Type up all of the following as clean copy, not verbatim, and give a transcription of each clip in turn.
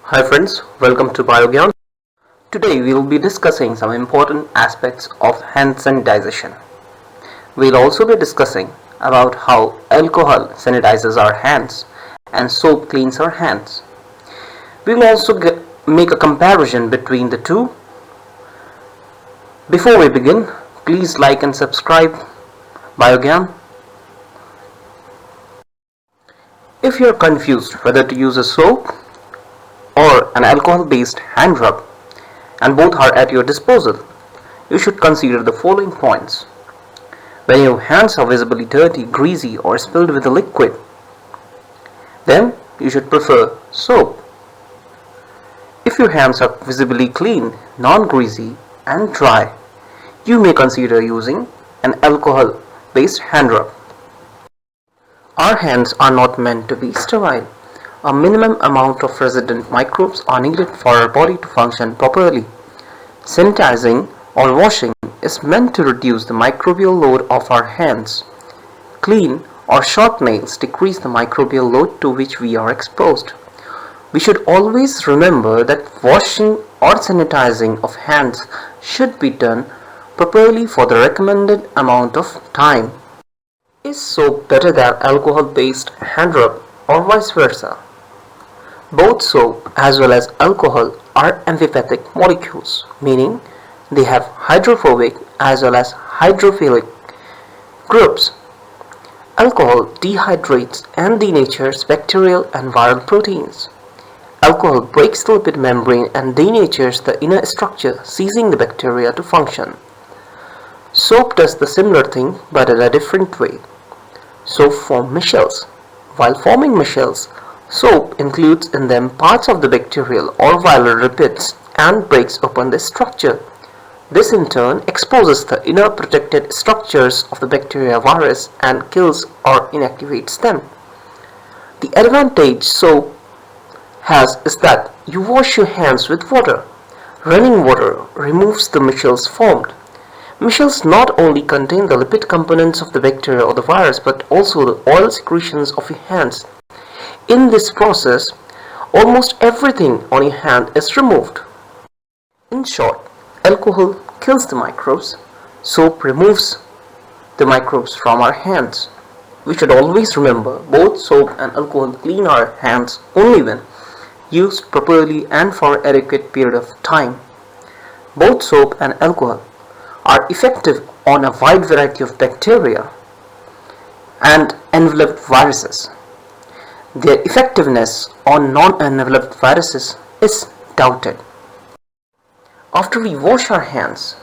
Hi friends, welcome to Biogyan. Today we will be discussing some important aspects of hand sanitization. We'll also be discussing about how alcohol sanitizes our hands and soap cleans our hands. We will also make a comparison between the two. Before we begin, please like and subscribe Biogyan. If you are confused whether to use a soap or an alcohol-based hand rub, and both are at your disposal, you should consider the following points. When your hands are visibly dirty, greasy, or spilled with a liquid, then you should prefer soap. If your hands are visibly clean, non-greasy, and dry, you may consider using an alcohol-based hand rub. Our hands are not meant to be sterile. A minimum amount of resident microbes are needed for our body to function properly. Sanitizing or washing is meant to reduce the microbial load of our hands. Clean or short nails decrease the microbial load to which we are exposed. We should always remember that washing or sanitizing of hands should be done properly for the recommended amount of time. Is soap better than alcohol-based hand rub or vice versa? Both soap as well as alcohol are amphipathic molecules, meaning they have hydrophobic as well as hydrophilic groups. Alcohol dehydrates and denatures bacterial and viral proteins. Alcohol breaks the lipid membrane and denatures the inner structure, ceasing the bacteria to function. Soap does the similar thing but in a different way. Soap forms micelles. While forming micelles, soap includes in them parts of the bacterial or viral lipids and breaks open the structure. This in turn exposes the inner protected structures of the bacteria virus and kills or inactivates them. The advantage soap has is that you wash your hands with water. Running water removes the micelles formed. Micelles not only contain the lipid components of the bacteria or the virus but also the oil secretions of your hands. In this process, almost everything on your hand is removed. In short, alcohol kills the microbes, soap removes the microbes from our hands. We should always remember both soap and alcohol clean our hands only when used properly and for an adequate period of time. Both soap and alcohol are effective on a wide variety of bacteria and enveloped viruses. Their effectiveness on non-enveloped viruses is doubted. After we wash our hands,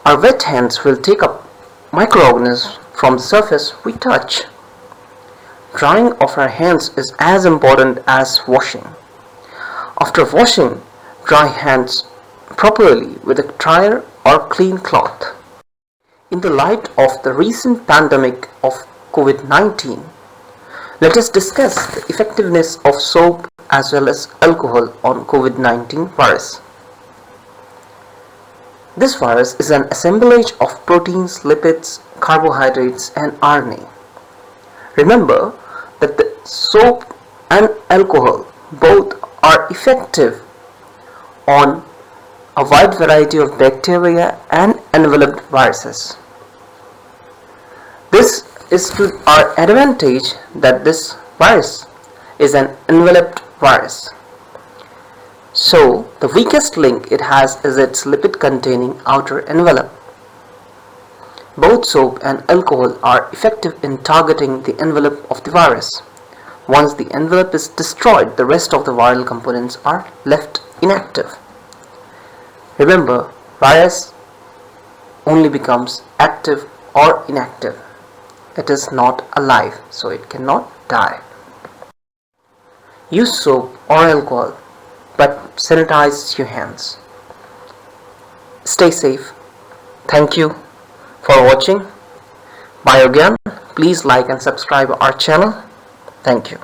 our wet hands will take up microorganisms from the surface we touch. Drying of our hands is as important as washing. After washing, dry hands properly with a dryer or clean cloth. In the light of the recent pandemic of COVID-19, let us discuss the effectiveness of soap as well as alcohol on COVID-19 virus. This virus is an assemblage of proteins, lipids, carbohydrates, and RNA. Remember that the soap and alcohol both are effective on a wide variety of bacteria and enveloped viruses. This is to our advantage that this virus is an enveloped virus. So the weakest link it has is its lipid containing outer envelope. Both soap and alcohol are effective in targeting the envelope of the virus. Once the envelope is destroyed, the rest of the viral components are left inactive. Remember, virus only becomes active or inactive. It is not alive, so it cannot die. Use soap or alcohol, but sanitize your hands. Stay safe. Thank you for watching Biogyan. Please like and subscribe our channel. Thank you.